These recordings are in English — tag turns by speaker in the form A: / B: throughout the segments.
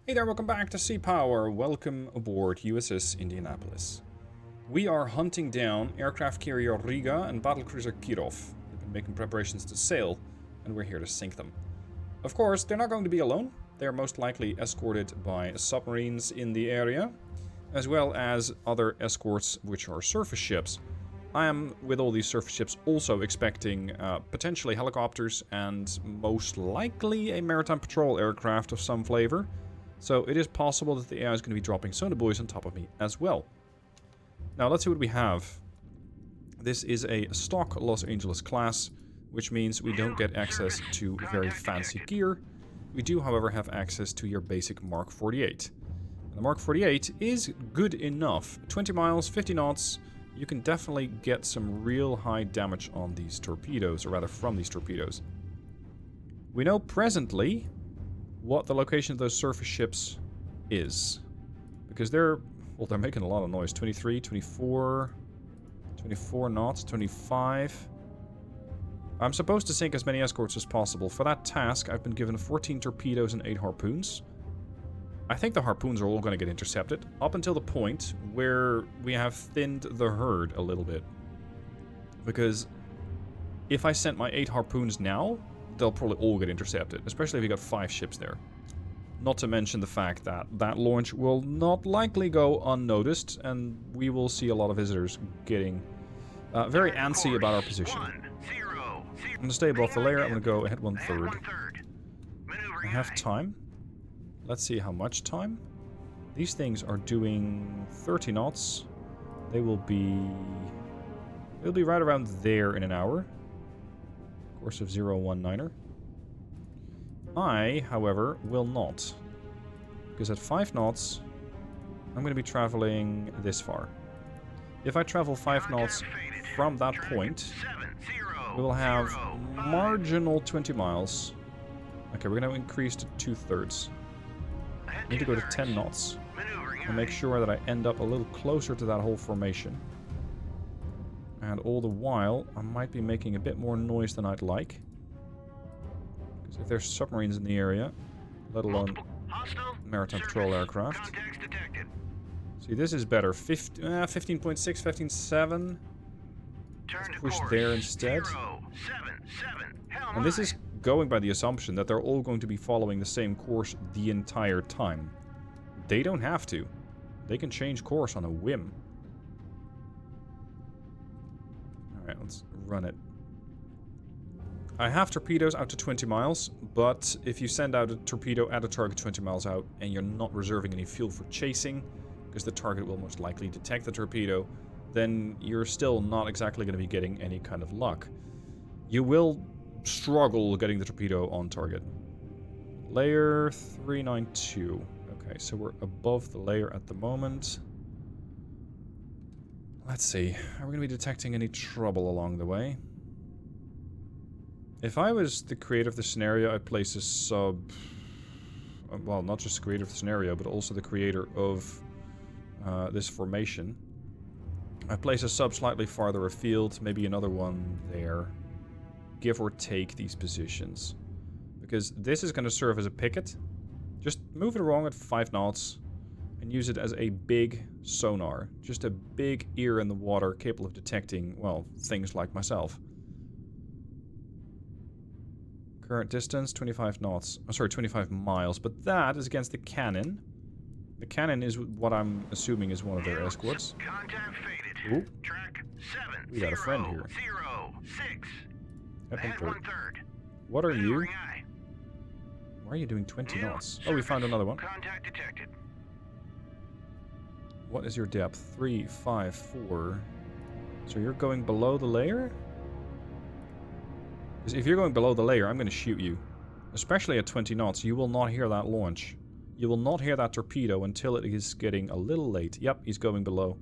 A: Hey there, welcome back to Sea Power. Welcome aboard USS Indianapolis. We are hunting down aircraft carrier Riga and battlecruiser Kirov. They've been making preparations to sail, and we're here to sink them. Of course, they're not going to be alone. They're most likely escorted by submarines in the area, as well as other escorts, which are surface ships. I am, with all these surface ships, also expecting potentially helicopters and most likely a maritime patrol aircraft of some flavor. So it is possible that the AI is going to be dropping sonar buoys on top of me as well. Now let's see what we have. This is a stock Los Angeles class, which means we don't get access to very fancy gear. We do, however, have access to your basic Mark 48. And the Mark 48 is good enough. 20 miles, 50 knots. You can definitely get some real high damage on these torpedoes, or rather from these torpedoes. We know presently what the location of those surface ships is. Because they're making a lot of noise. 23, 24, 24 knots, 25. I'm supposed to sink as many escorts as possible. For that task, I've been given 14 torpedoes and 8 harpoons. I think the harpoons are all going to get intercepted, up until the point where we have thinned the herd a little bit. Because if I sent my 8 harpoons now, they'll probably all get intercepted, especially if you got 5 ships there. Not to mention the fact that that launch will not likely go unnoticed, and we will see a lot of visitors getting very antsy about our position. I'm going to stay above the layer. I'm going to go ahead 1/3. I have time. Let's see how much time. These things are doing 30 knots. They'll be right around there in an hour. Course of 019er. I, however, will not. Because at 5 knots, I'm going to be traveling this far. If I travel 5 knots from that point, we will have marginal 20 miles. Okay, we're going to increase to 2/3. I need to go to 10 knots. And make sure that I end up a little closer to that whole formation. And all the while, I might be making a bit more noise than I'd like. Because if there's submarines in the area, let alone maritime patrol aircraft. See, this is better. 15.6, 15.7. Let's push there instead. And this is going by the assumption that they're all going to be following the same course the entire time. They don't have to. They can change course on a whim. Alright, let's run it. I have torpedoes out to 20 miles, but if you send out a torpedo at a target 20 miles out and you're not reserving any fuel for chasing, because the target will most likely detect the torpedo, then you're still not exactly going to be getting any kind of luck. You will struggle getting the torpedo on target. Layer 392. Okay, so we're above the layer at the moment. Let's see. Are we going to be detecting any trouble along the way? If I was the creator of the scenario, I'd place a sub... Well, not just the creator of the scenario, but also the creator of this formation. I'd place a sub slightly farther afield, maybe another one there. Give or take these positions. Because this is going to serve as a picket. Just move it along at 5 knots. And use it as a big sonar. Just a big ear in the water capable of detecting, well, things like myself. Current distance, 25 knots. Oh, sorry, 25 miles. But that is against the cannon. The cannon is what I'm assuming is one of their escorts. Ooh. We got a friend here. What are you? Why are you doing 20 knots? Oh, we found another one. What is your depth? 3, 5, 4. So you're going below the layer? Because if you're going below the layer, I'm going to shoot you. Especially at 20 knots, you will not hear that launch. You will not hear that torpedo until it is getting a little late. Yep, he's going below.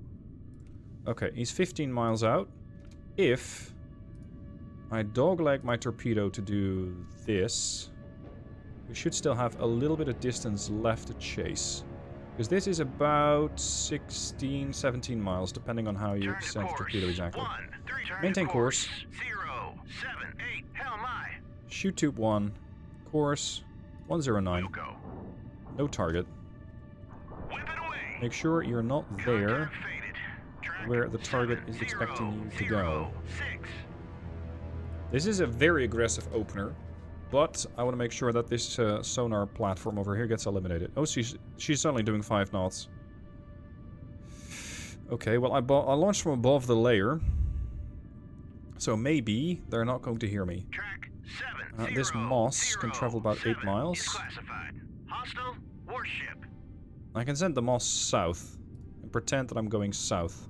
A: Okay, he's 15 miles out. If I dogleg my torpedo to do this, we should still have a little bit of distance left to chase. Because this is about 16, 17 miles, depending on how you send the torpedo exactly. Maintain course. Shoot tube 1. Course 109. No target. Make sure you're not there where the target is expecting you to go. This is a very aggressive opener, but I want to make sure that this sonar platform over here gets eliminated. Oh, she's suddenly doing 5 knots. Okay, well, I launched from above the layer, so maybe they're not going to hear me. This moss can travel about 8 miles. I can send the moss south and pretend that I'm going south.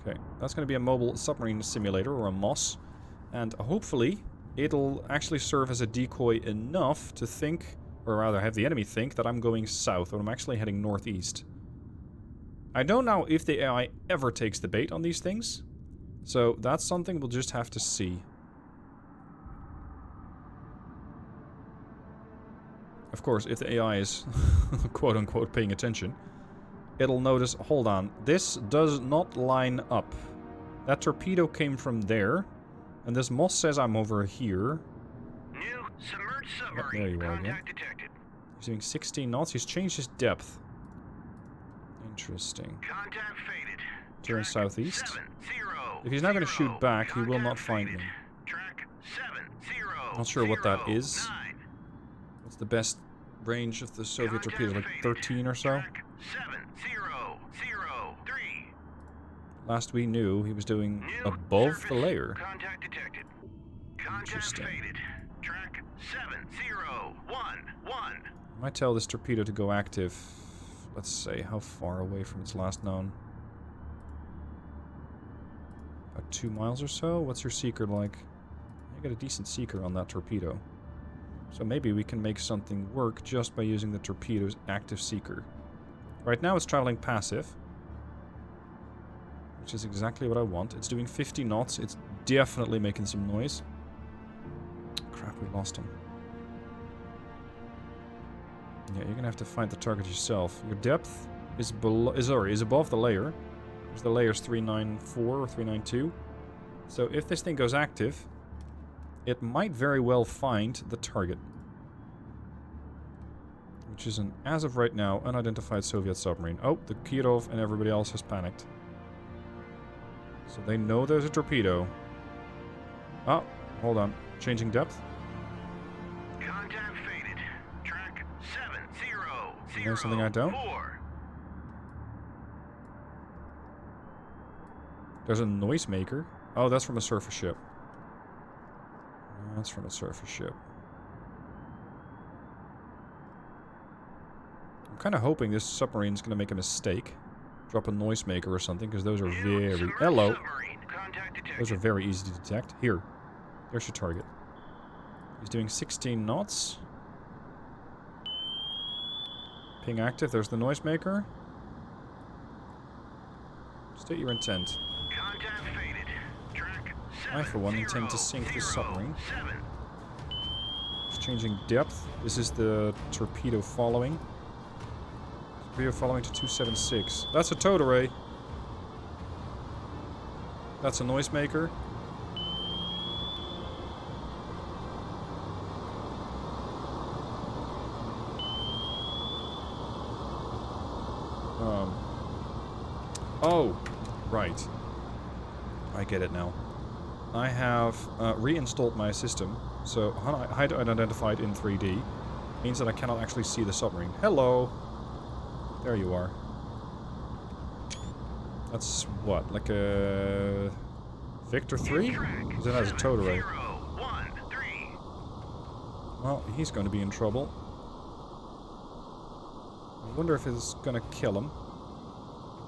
A: Okay, that's going to be a mobile submarine simulator, or a MOS, and hopefully it'll actually serve as a decoy enough to think, or rather have the enemy think, that I'm going south, when I'm actually heading northeast. I don't know if the AI ever takes the bait on these things, so that's something we'll just have to see. Of course, if the AI is quote-unquote paying attention, it'll notice, hold on, this does not line up. That torpedo came from there, and this moss says I'm over here.
B: New submerged submarine.
A: There you are again.
B: Detected.
A: He's doing 16 knots. He's changed his depth. Interesting.
B: Contact faded.
A: Turn southeast.
B: 70.
A: If he's not going to shoot back, he will not find me.
B: Track 70.
A: Not sure what that is. What's the best range of the Soviet torpedo? Like 13 or so?
B: 7003.
A: Last we knew, he was doing above the layer.
B: Contact detected.
A: Interesting.
B: Contact faded. Track 7011.
A: I might tell this torpedo to go active. Let's say, how far away from its last known? About 2 miles or so? What's your seeker like? I got a decent seeker on that torpedo. So maybe we can make something work just by using the torpedo's active seeker. Right now it's traveling passive, which is exactly what I want. It's doing 50 knots. It's definitely making some noise. Crap, we lost him. Yeah, you're gonna have to find the target yourself. Your depth is above the layer. Because the layer's 394 or 392. So if this thing goes active, it might very well find the target. Which is an, as of right now, unidentified Soviet submarine. Oh, the Kirov and everybody else has panicked. So they know there's a torpedo. Oh, hold on. Changing depth.
B: Contact faded. Track 7004.
A: You know something I don't? There's a noisemaker. Oh, that's from a surface ship. That's from a surface ship. I'm kind of hoping this submarine's going to make a mistake. Drop a noisemaker or something, because those are very... Hello! Those are very easy to detect. Here. There's your target. He's doing 16 knots. Ping active. There's the noisemaker. State your intent. I, for one, intend to sink this submarine. It's changing depth. This is the torpedo following. Torpedo following to 276. That's a towed array. That's a noisemaker. Oh, right. I get it now. I have reinstalled my system, so hide unidentified in 3D means that I cannot actually see the submarine. Hello! There you are. That's what, like a Victor 3? Because it has a towed array. Well, he's going to be in trouble. I wonder if it's going to kill him.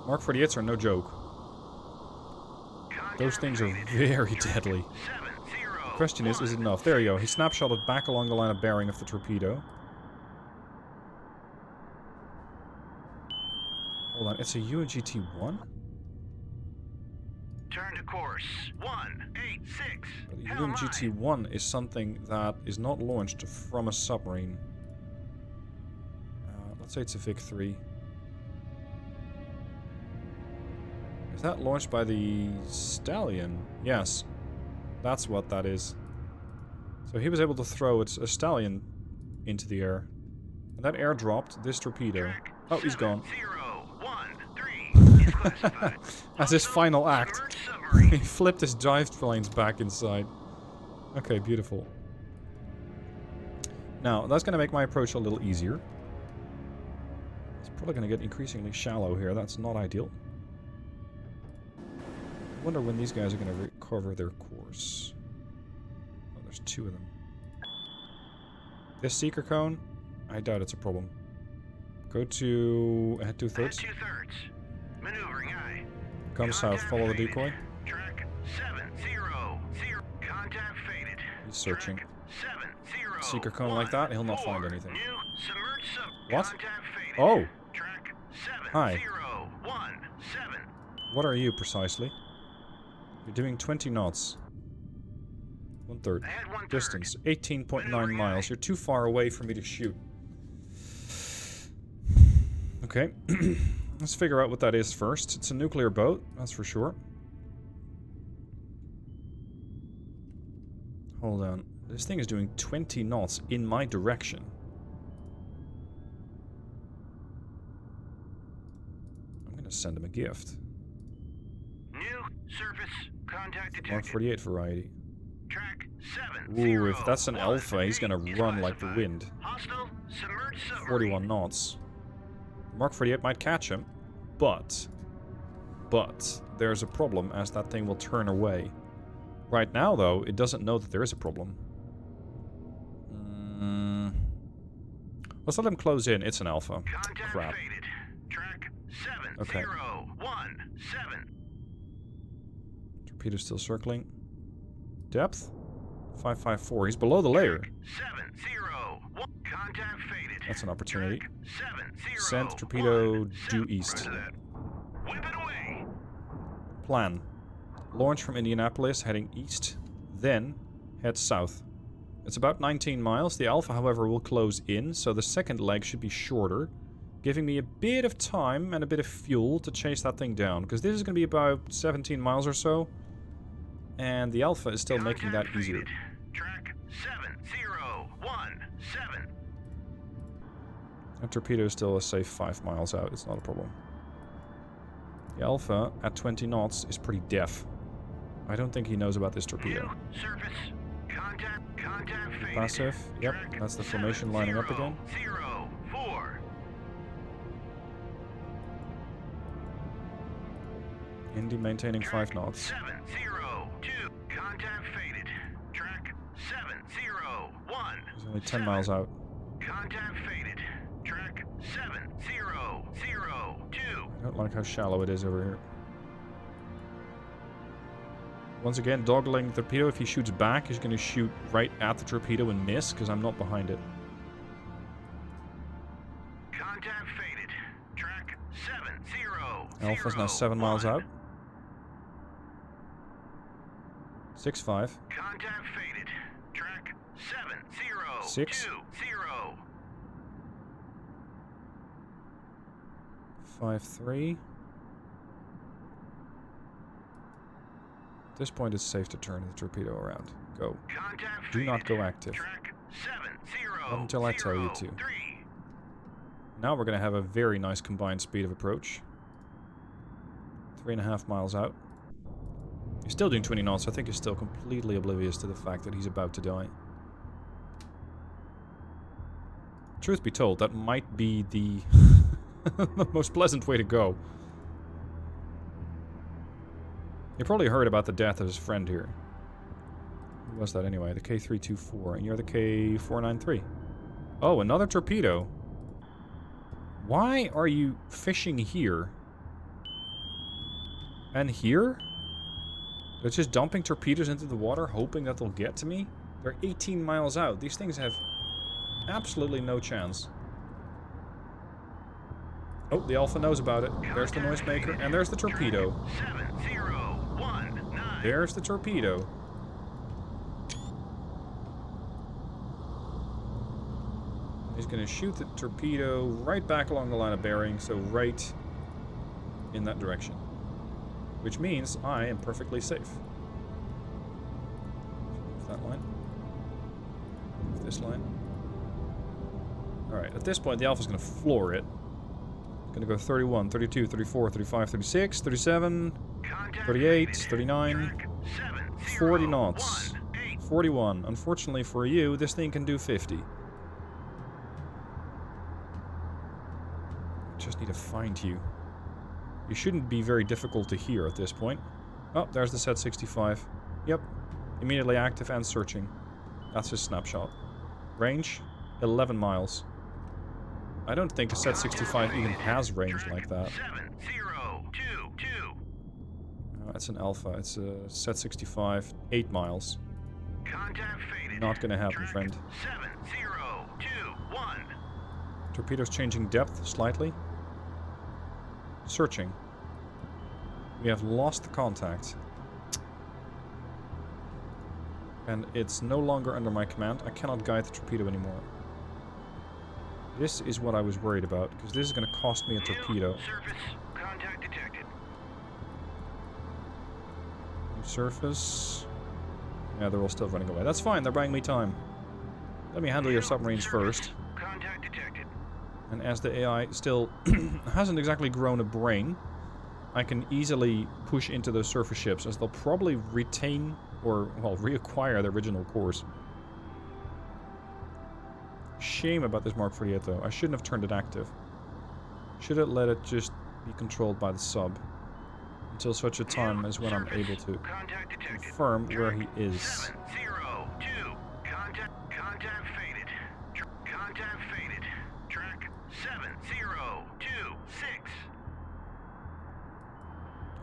A: Mark 48s are no joke. Those things are very deadly. The question is it enough? There you go. He snapshotted back along the line of bearing of the torpedo. Hold on, it's a UNGT-1?
B: Turn to course 186.
A: The UNGT-1 is something that is not launched from a submarine. Let's say it's a Vic-3. Is that launched by the Stallion? Yes. That's what that is. So he was able to throw a Stallion into the air. And that air dropped this torpedo. Oh, he's gone.
B: 013 is classified.
A: As his final act,
B: Submerged submarine.
A: he flipped his dive planes back inside. Okay, beautiful. Now, that's going to make my approach a little easier. It's probably going to get increasingly shallow here. That's not ideal. I wonder when these guys are going to recover their course. Oh, there's two of them. This seeker cone, I doubt it's a problem. Go to... head 2/3.
B: Head 2/3. Maneuvering aye.
A: Come south, follow the decoy.
B: Track 700. Contact faded.
A: He's searching.
B: Track 700.
A: Seeker cone like that, he'll not find anything.
B: New submerged sub.
A: What?
B: Contact faded.
A: Oh!
B: Track
A: Hi.
B: 7017.
A: What are you precisely? You're doing 20 knots. 1/3.
B: Ahead 1/3.
A: Distance, 18.9 miles. You're too far away for me to shoot. Okay. Let's figure out what that is first. It's a nuclear boat, that's for sure. Hold on. This thing is doing 20 knots in my direction. I'm gonna send him a gift.
B: New surface contact detected.
A: Mark 48 variety.
B: Track 700.
A: Ooh, if that's an alpha, he's gonna run like the wind.
B: Hostile submerged submarine.
A: 41 knots. Mark 48 might catch him, but there's a problem as that thing will turn away. Right now, though, it doesn't know that there is a problem. Let's let him close in. It's an alpha.
B: Contact
A: Crap.
B: faded. Track
A: Okay.
B: 7017.
A: Torpedo's still circling. Depth? 554. He's below the layer.
B: 701. Contact faded.
A: That's an opportunity.
B: Track 701.
A: Send torpedo due east.
B: Roger that. Whip it away.
A: Plan. Launch from Indianapolis, heading east, then head south. It's about 19 miles. The Alpha, however, will close in, so the second leg should be shorter, giving me a bit of time and a bit of fuel to chase that thing down, because this is going to be about 17 miles or so, and the Alpha is still making that
B: Contact
A: easier.
B: faded. Track 7017.
A: And torpedo is still a safe 5 miles out. It's not a problem. The Alpha, at 20 knots, is pretty deaf. I don't think he knows about this torpedo.
B: New surface contact faded.
A: Passive. Yep,
B: Track
A: that's the formation lining up again.
B: 704.
A: Indy maintaining 5 knots.
B: 702. Contact faded. Track 701.
A: He's only 10 miles out.
B: Contact faded. Track 7002.
A: I don't like how shallow it is over here. Once again, dogleg the torpedo. If he shoots back, he's going to shoot right at the torpedo and miss, because I'm not behind it.
B: Contact faded. Track 70.
A: Alpha's now 7 miles out. 6-5.
B: Contact faded. Track 7020.
A: 6. 5-3. At this point, it's safe to turn the torpedo around. Go.
B: Contact
A: Do not
B: faded.
A: go active.
B: Track 70.
A: Not until I tell you to. Now we're going to have a very nice combined speed of approach. 3.5 miles out. He's still doing 20 knots. I think he's still completely oblivious to the fact that he's about to die. Truth be told, that might be the the most pleasant way to go. You probably heard about the death of his friend here. Who was that anyway? The K324, and you're the K493. Oh, another torpedo. Why are you fishing here? And here? They're just dumping torpedoes into the water, hoping that they'll get to me? They're 18 miles out. These things have absolutely no chance. Oh, the Alpha knows about it. There's the noisemaker, and there's the torpedo.
B: 7019.
A: There's the torpedo. He's going to shoot the torpedo right back along the line of bearing, so right in that direction. Which means I am perfectly safe. Move that line. Move this line. Alright, at this point the Alpha's going to floor it. It's going to go 31, 32, 34, 35, 36, 37, 38, 39, 40 knots. 41. Unfortunately for you, this thing can do 50. Just need to find you. You shouldn't be very difficult to hear at this point. Oh, there's the set 65. Yep. Immediately active and searching. That's his snapshot. Range, 11 miles. I don't think a set 65 even has range like that. That's an Alpha. It's a set 65, 8 miles. Not gonna happen, friend.
B: 7021.
A: Torpedo's changing depth slightly. Searching. We have lost the contact. And it's no longer under my command. I cannot guide the torpedo anymore. This is what I was worried about, because this is going to cost me a torpedo.
B: Surface contact detected.
A: New surface. Yeah, they're all still running away. That's fine, they're buying me time. Let me handle your submarines first.
B: Contact detected.
A: And as the AI still hasn't exactly grown a brain, I can easily push into those surface ships, as they'll probably retain or, well, reacquire their original course. Shame about this Mark 48 though. I shouldn't have turned it active. Should have let it just be controlled by the sub until such a time as when I'm able to confirm where he is.
B: 702. Contact faded. Contact faded. Track 7026.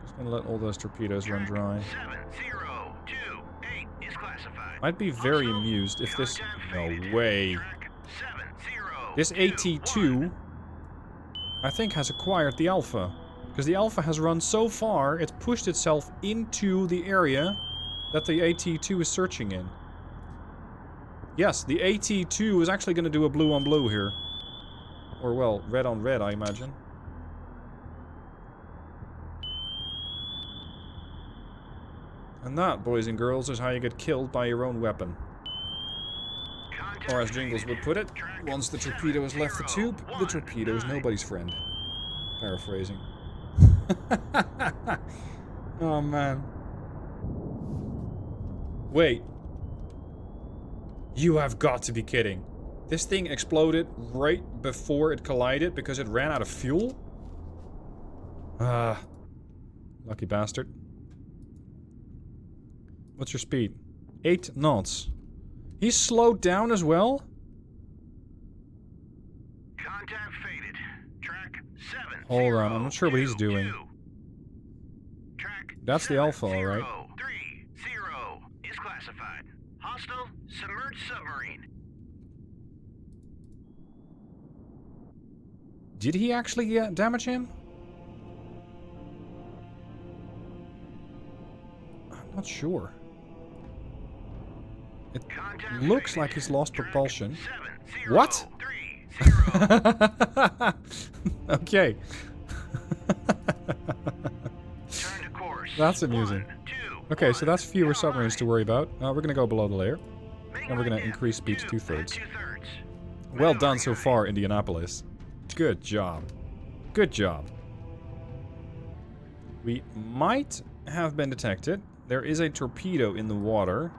A: Just gonna let all those torpedoes run dry.
B: 7028 is classified.
A: I'd be very amused if this... No way. This AT-2, I think, has acquired the Alpha. Because the Alpha has run so far, it's pushed itself into the area that the AT-2 is searching in. Yes, the AT-2 is actually going to do a blue on blue here. Or, well, red on red, I imagine. And that, boys and girls, is how you get killed by your own weapon. Or as Jingles would put it, once the torpedo has left the tube, the torpedo is nobody's friend. Paraphrasing. Oh, man. Wait. You have got to be kidding. This thing exploded right before it collided because it ran out of fuel? Ah. Lucky bastard. What's your speed? 8 knots. He's slowed down as well?
B: Contact faded. Track 7.
A: Hold on, I'm not sure what he's doing. That's the Alpha, alright.
B: 30 is classified. Hostile submerged submarine.
A: Did he actually damage him? I'm not sure. It looks like he's lost propulsion. What? Okay. That's amusing. Okay, so that's fewer submarines to worry about. We're going to go below the layer. And we're going to increase speed to 2/3. Well done so far, Indianapolis. Good job. Good job. We might have been detected. There is a torpedo in the water.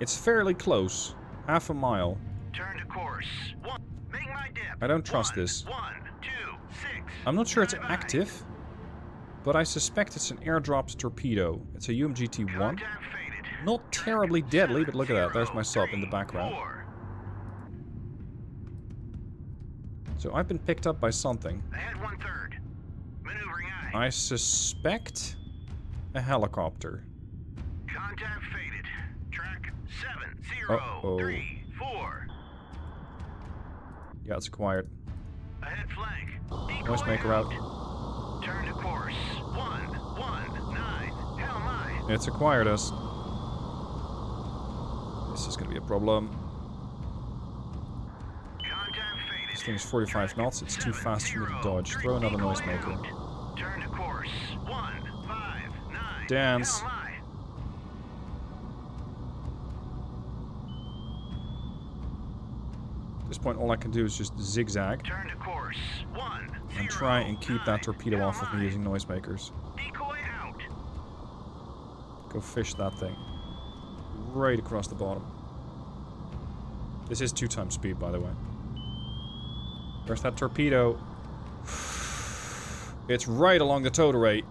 A: It's fairly close. Half a mile.
B: Turn to course. Make my dip.
A: I don't trust this.
B: 1, 2, 6.
A: I'm not sure it's active, but I suspect it's an airdropped torpedo. It's a UMGT-1. Not terribly deadly, but look at that. There's my sub in the background. So I've been picked up by something.
B: Ahead 1/3. Maneuvering eye.
A: I suspect a helicopter.
B: Contact faded. Track 7034.
A: Yeah, it's acquired.
B: Ahead flank.
A: Noisemaker out.
B: Turn to course. 119. Hell my.
A: It's acquired us. This is going to be a problem.
B: Contact faded.
A: This thing's 45 knots. It's too fast for me to dodge. Throw another noisemaker.
B: Turn to course. 159.
A: Dance.
B: Hell my.
A: This point, all I can do is just zigzag.
B: Turn to course. 1,
A: And try and keep that torpedo off of me using noisemakers.
B: Decoy out.
A: Go fish that thing. Right across the bottom. This is 2 times speed, by the way. There's that torpedo. It's right along the total rate.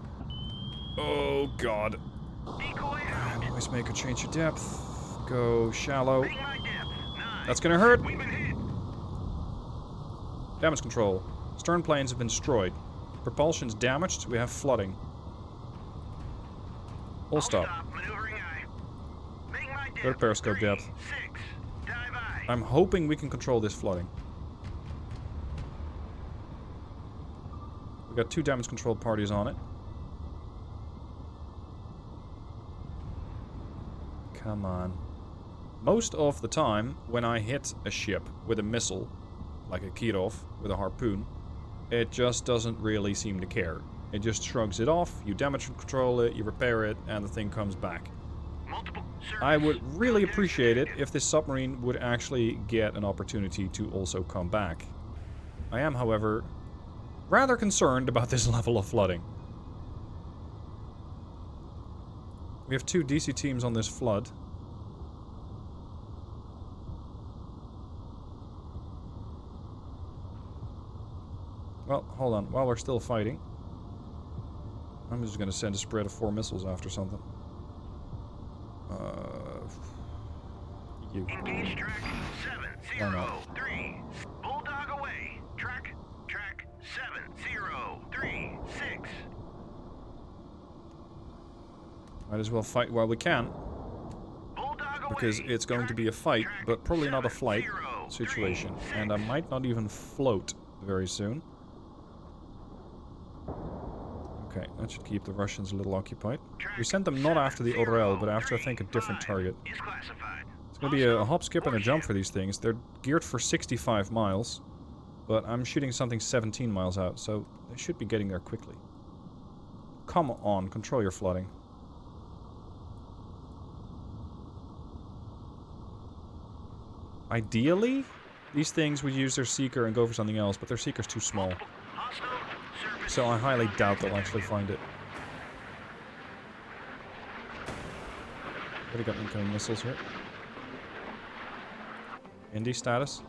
A: Oh, God.
B: Decoy out.
A: Noisemaker, change your depth. Go shallow.
B: Bring my depth. 9.
A: That's gonna hurt.
B: We've been hit.
A: Damage control. Stern planes have been destroyed. Propulsion's damaged. We have flooding. Full stop.
B: Maneuvering eye. Make my depth.
A: Go to periscope
B: 3,
A: depth.
B: 6. Dive eye.
A: I'm hoping we can control this flooding. We've got 2 damage control parties on it. Come on. Most of the time, when I hit a ship with a missile, like a Kirov with a harpoon, it just doesn't really seem to care. It just shrugs it off, you damage control it, you repair it, and the thing comes back. I would really appreciate it if this submarine would actually get an opportunity to also come back. I am, however, rather concerned about this level of flooding. We have 2 DC teams on this flood. Well, hold on. While we're still fighting, I'm just going to send a spread of 4 missiles after something. You.
B: Engage track 703. Bulldog away. Track 703. 6.
A: Might as well fight while we can,
B: Bulldog away.
A: because it's going to be a fight,
B: Track
A: but probably not a flight
B: 703.
A: situation. And I might not even float very soon. Okay, that should keep the Russians a little occupied. We sent them not after the Orel, but after, I think, a different target.
B: Is classified.
A: It's going to be a hop, skip, and a jump for these things. They're geared for 65 miles, but I'm shooting something 17 miles out, so they should be getting there quickly. Come on, control your flooding. Ideally, these things would use their seeker and go for something else, but their seeker's too small. So I highly doubt they'll actually find it. Already got incoming missiles here. Indy status.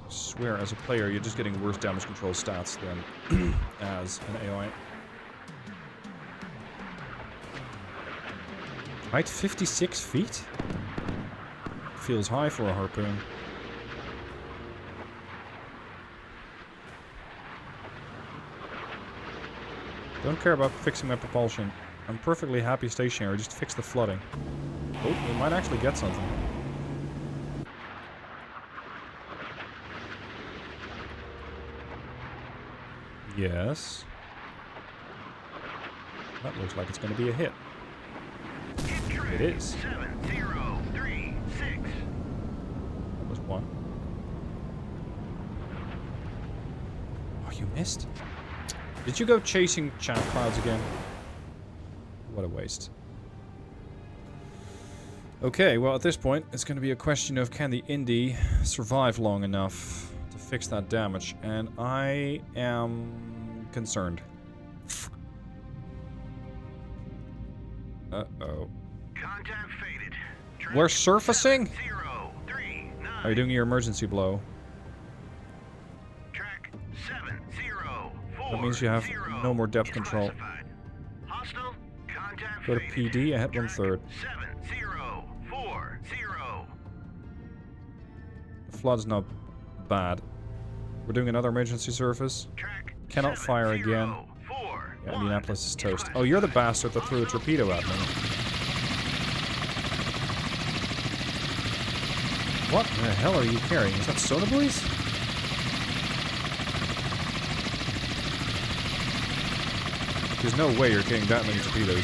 A: I swear, as a player, you're just getting worse damage control stats than as an AI. Height 56 feet? Feels high for a harpoon. Don't care about fixing my propulsion. I'm perfectly happy stationary, just fix the flooding. Oh, we might actually get something. Yes. That looks like it's going to be a hit. It is.
B: 7036.
A: That was 1. Oh, you missed? Did you go chasing chaff clouds again? What a waste. Okay, well at this point, it's going to be a question of can the Indy survive long enough to fix that damage, and I am concerned. Uh-oh.
B: Contact faded.
A: We're surfacing?
B: 703.
A: Are you doing your emergency blow?
B: Track 704.
A: That means you have no more depth control.
B: Hostile contact
A: Go to
B: faded.
A: PD, ahead
B: Track
A: 1/3.
B: 7040.
A: The flood's not bad. We're doing another emergency surface.
B: Track
A: Cannot fire again.
B: 704.
A: Yeah, Indianapolis is toast. Oh, you're the bastard that threw a torpedo at me. What the hell are you carrying? Is that soda buoys? There's no way you're carrying that many torpedoes.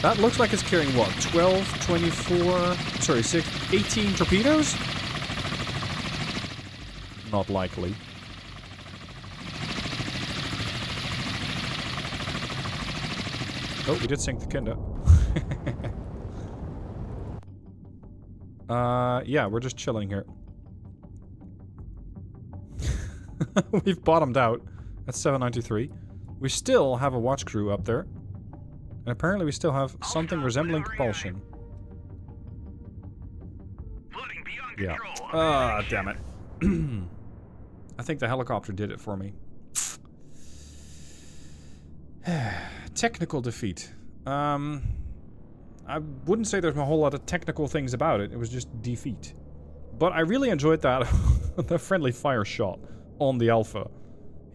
A: That looks like it's carrying what? 12, 24, sorry, 6, 18 torpedoes? Not likely. Oh, we did sink the Kinda. Yeah, we're just chilling here. We've bottomed out at 793. We still have a watch crew up there. And apparently we still have something resembling propulsion.
B: Floating beyond
A: Yeah.
B: control.
A: Ah, damn it. I think the helicopter did it for me. Technical defeat. I wouldn't say there's a whole lot of technical things about it. It was just defeat. But I really enjoyed that the friendly fire shot on the Alpha.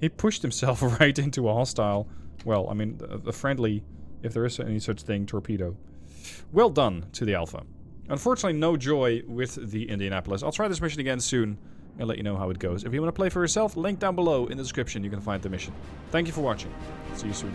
A: He pushed himself right into a hostile, well, I mean, the friendly, if there is any such thing, torpedo. Well done to the Alpha. Unfortunately, no joy with the Indianapolis. I'll try this mission again soon and let you know how it goes. If you want to play for yourself, link down below in the description. You can find the mission. Thank you for watching. See you soon.